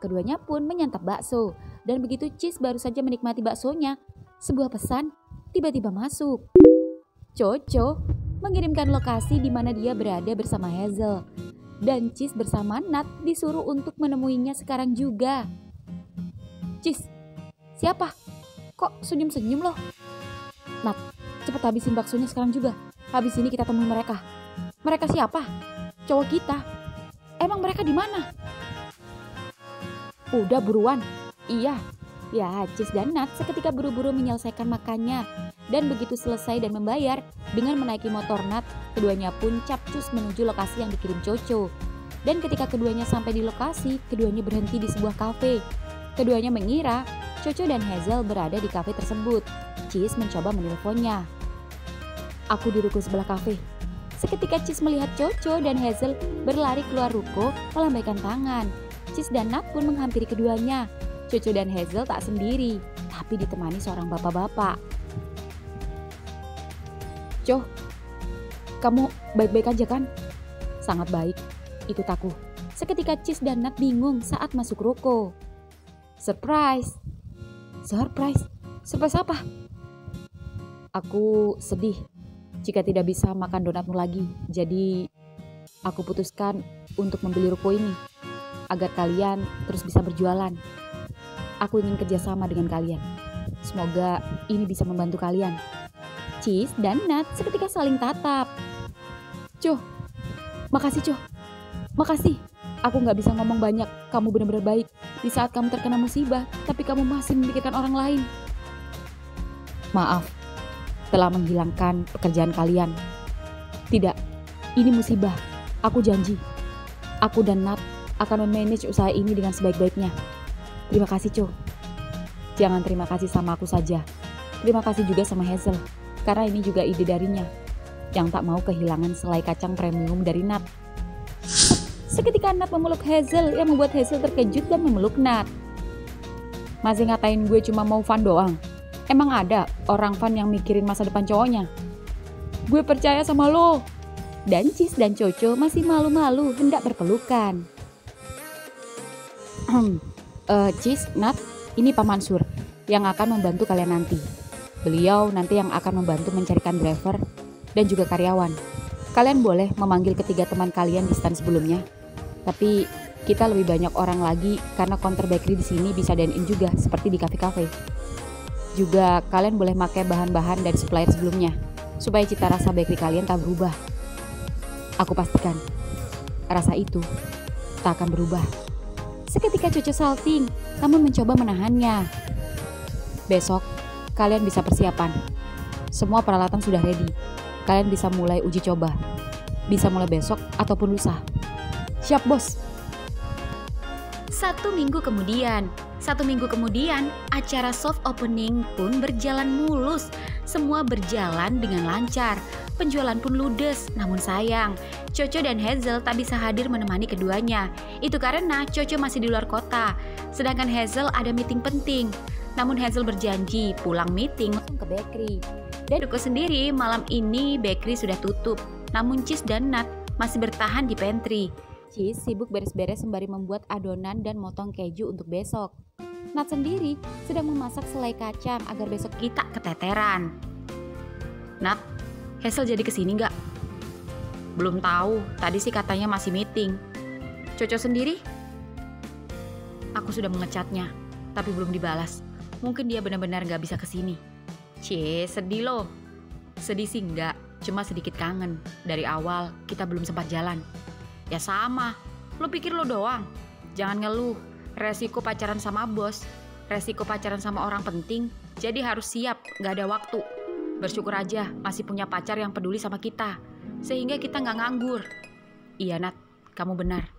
A: Keduanya pun menyantap bakso. Dan begitu Cis baru saja menikmati baksonya, sebuah pesan tiba-tiba masuk. Coco mengirimkan lokasi di mana dia berada bersama Hazel. Dan Cis bersama Nat disuruh untuk menemuinya sekarang juga. Cis, siapa? Kok senyum-senyum loh? Nat, cepet habisin baksonya sekarang juga. Habis ini kita temui mereka. Mereka siapa? Cowok kita. Emang mereka di mana? Udah buruan. Iya. Cis dan Nat seketika buru-buru menyelesaikan makannya. Dan begitu selesai dan membayar, dengan menaiki motor Nat, keduanya pun capcus menuju lokasi yang dikirim Coco. Dan ketika keduanya sampai di lokasi, keduanya berhenti di sebuah kafe. Keduanya mengira Coco dan Hazel berada di kafe tersebut. Cis mencoba menelponnya. Aku di ruko sebelah kafe. Seketika Cheese melihat Coco dan Hazel berlari keluar ruko melambaikan tangan. Cheese dan Nat pun menghampiri keduanya. Coco dan Hazel tak sendiri, tapi ditemani seorang bapak-bapak.
B: "Coh, kamu baik-baik aja kan?" "Sangat baik, itu Taku."
A: Seketika Cheese dan Nat bingung saat masuk ruko.
B: Surprise? Surprise apa?" "Aku sedih jika tidak bisa makan donatmu lagi. Jadi aku putuskan untuk membeli ruko ini agar kalian terus bisa berjualan. Aku ingin kerjasama dengan kalian. Semoga ini bisa membantu kalian."
A: Cheese dan Nat seketika saling tatap.
B: "Coh, makasih Coh. Makasih. Aku gak bisa ngomong banyak. Kamu benar-benar baik. Di saat kamu terkena musibah, tapi kamu masih memikirkan orang lain. Maaf telah menghilangkan pekerjaan kalian. Tidak, ini musibah. Aku janji, aku dan Nat akan memanage usaha ini dengan sebaik-baiknya. Terima kasih, Coh." "Jangan terima kasih sama aku saja. Terima kasih juga sama Hazel, karena ini juga ide darinya, yang tak mau kehilangan selai kacang premium dari Nat."
A: Seketika Nat memeluk Hazel yang membuat Hazel terkejut dan memeluk Nat.
B: "Masih ngatain gue cuma mau fun doang? Emang ada orang fun yang mikirin masa depan cowoknya? Gue percaya sama lo."
A: Dan Cheese dan Coco masih malu-malu hendak berpelukan.
B: Cheese, Nat, ini Pak Mansur yang akan membantu kalian nanti. Beliau nanti yang akan membantu mencarikan driver dan juga karyawan. Kalian boleh memanggil ketiga teman kalian di stand sebelumnya. Tapi kita lebih banyak orang lagi karena counter bakery di sini bisa dine-in juga seperti di kafe-kafe. Juga kalian boleh pakai bahan-bahan dari supplier sebelumnya supaya cita rasa bakery kalian tak berubah. Aku pastikan rasa itu tak akan berubah."
A: Seketika Coco salting, namun mencoba menahannya.
B: "Besok kalian bisa persiapan. Semua peralatan sudah ready. Kalian bisa mulai uji coba. Bisa mulai besok ataupun lusa." "Siap, Bos."
A: Satu minggu kemudian, acara soft opening pun berjalan mulus. Semua berjalan dengan lancar. Penjualan pun ludes, namun sayang, Coco dan Hazel tak bisa hadir menemani keduanya. Itu karena Coco masih di luar kota, sedangkan Hazel ada meeting penting. Namun Hazel berjanji pulang meeting langsung ke bakery. Dan ruko sendiri malam ini bakery sudah tutup, namun Cheese dan Nat masih bertahan di pantry.
B: Cheese sibuk beres-beres sembari membuat adonan dan motong keju untuk besok.
A: Nat sendiri sedang memasak selai kacang agar besok kita keteteran.
B: "Nat, Hazel jadi kesini nggak?" "Belum tahu, tadi sih katanya masih meeting." "Coco sendiri?" "Aku sudah mengechatnya, tapi belum dibalas. Mungkin dia benar-benar nggak bisa kesini." Sedih loh." "Sedih sih nggak, cuma sedikit kangen. Dari awal kita belum sempat jalan." "Ya sama, lo pikir lo doang? Jangan ngeluh, resiko pacaran sama bos, resiko pacaran sama orang penting, jadi harus siap, gak ada waktu. Bersyukur aja masih punya pacar yang peduli sama kita, sehingga kita gak nganggur." "Iya Nat, kamu benar."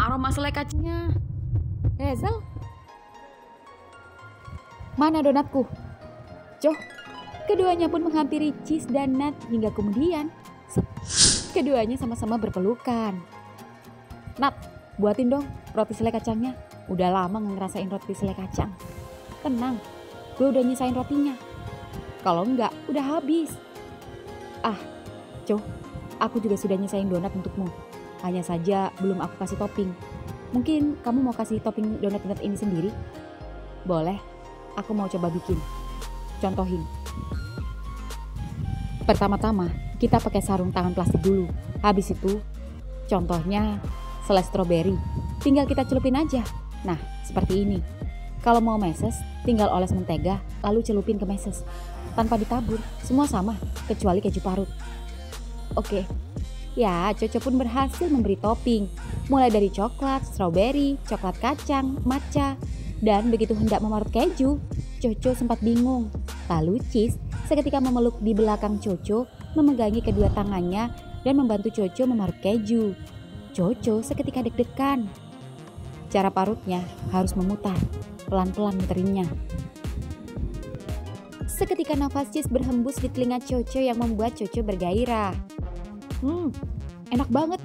B: Aroma selai kacangnya."
A: "Hazel,
B: mana donatku?"
A: Coh." Keduanya pun menghampiri Cheese dan Nat hingga kemudian keduanya sama-sama berpelukan.
B: "Nat, buatin dong roti selai kacangnya. Udah lama gak ngerasain roti selai kacang."
A: "Tenang, gue udah nyisain rotinya.
B: Kalau enggak, udah habis." Coh, aku juga sudah nyisain donat untukmu. Hanya saja belum aku kasih topping. Mungkin kamu mau kasih topping donat-donat ini sendiri?" "Boleh, aku mau coba bikin. Contohin." Pertama-tama, kita pakai sarung tangan plastik dulu. Habis itu, contohnya selai stroberi. Tinggal kita celupin aja. Nah, seperti ini. Kalau mau meses, tinggal oles mentega, lalu celupin ke meses. Tanpa ditabur, semua sama, kecuali keju parut.
A: Oke. Ya, Coco pun berhasil memberi topping. Mulai dari coklat, stroberi, coklat kacang, matcha. Dan begitu hendak memarut keju, Coco sempat bingung. Lalu Cheese seketika memeluk di belakang Coco, memegangi kedua tangannya dan membantu Coco memarut keju. Coco seketika deg-degan. Cara parutnya harus memutar, pelan-pelan muterinnya. Seketika nafas cheese berhembus di telinga Coco yang membuat Coco bergairah.
B: Enak banget.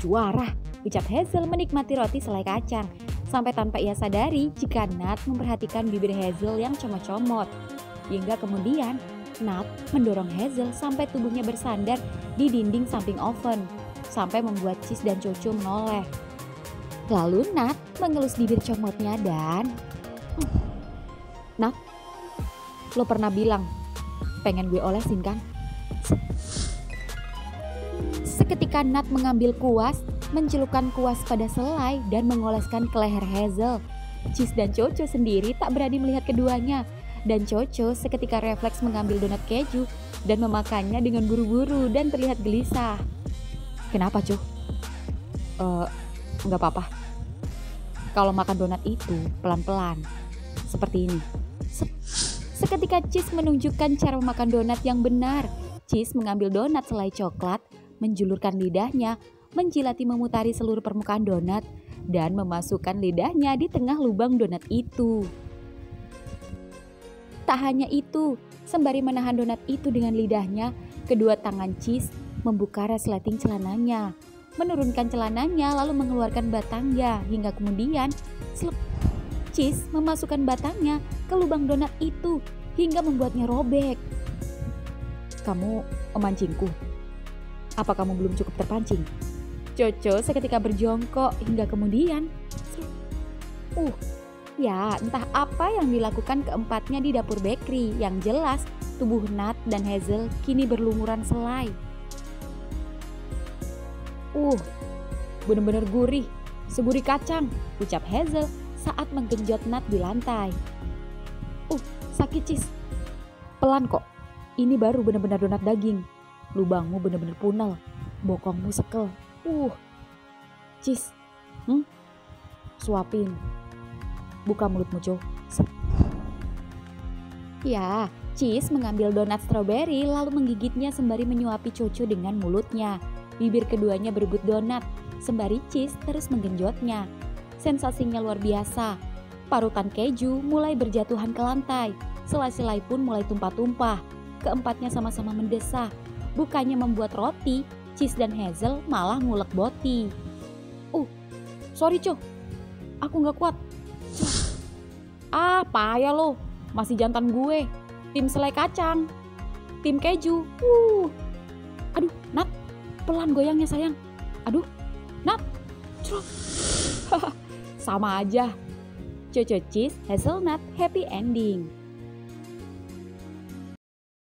A: Juara, ucap Hazel menikmati roti selai kacang. Sampai tanpa ia sadari jika Nat memperhatikan bibir Hazel yang comot-comot. Hingga kemudian Nat mendorong Hazel sampai tubuhnya bersandar di dinding samping oven. Sampai membuat cheese dan Coco menoleh. Lalu Nat mengelus bibir comotnya dan...
B: Nat, lo pernah bilang pengen gue olesin kan?
A: Seketika Nat mengambil kuas, mencelupkan kuas pada selai dan mengoleskan ke leher Hazel. Cheese dan Coco sendiri tak berani melihat keduanya. Dan Coco seketika refleks mengambil donat keju dan memakannya dengan buru-buru dan terlihat gelisah.
B: Kenapa, Co? Nggak apa-apa. Kalau makan donat itu pelan-pelan, seperti ini.
A: Seketika Cheese menunjukkan cara memakan donat yang benar. Cheese mengambil donat selai coklat, menjulurkan lidahnya, menjilati memutari seluruh permukaan donat, dan memasukkan lidahnya di tengah lubang donat itu. Tak hanya itu, sembari menahan donat itu dengan lidahnya, kedua tangan Cheese membuka resleting celananya, menurunkan celananya lalu mengeluarkan batangnya, hingga kemudian Cheese memasukkan batangnya ke lubang donat itu hingga membuatnya robek.
B: Kamu memancingku? Apa kamu belum cukup terpancing?
A: Coco seketika berjongkok hingga kemudian ya entah apa yang dilakukan keempatnya di dapur bakery. Yang jelas tubuh Nat dan Hazel kini berlumuran selai.
B: Bener-bener gurih, segurih kacang,
A: ucap Hazel saat menggenjot Nat di lantai.
B: Sakit, Cheese. Pelan kok, ini baru bener-bener donat daging. Lubangmu bener-bener punel, bokongmu sekel. Cheese, suapin. Buka mulutmu, Co.
A: Ya, Cheese mengambil donat stroberi lalu menggigitnya sembari menyuapi Coco dengan mulutnya. Bibir keduanya berebut donat, sembari Cheese terus menggenjotnya. Sensasinya luar biasa. Parutan keju mulai berjatuhan ke lantai. Selai-selai pun mulai tumpah-tumpah. Keempatnya sama-sama mendesah. Bukannya membuat roti, Cheese dan Hazel malah ngulek boti.
B: Sorry, Co. Aku gak kuat. Payah lo. Masih jantan gue. Tim selai kacang. Tim keju. Aduh, Nat. Pelan goyangnya, sayang. Aduh, Nat.
A: Sama aja. Coco Cheese, Hazelnut, happy ending.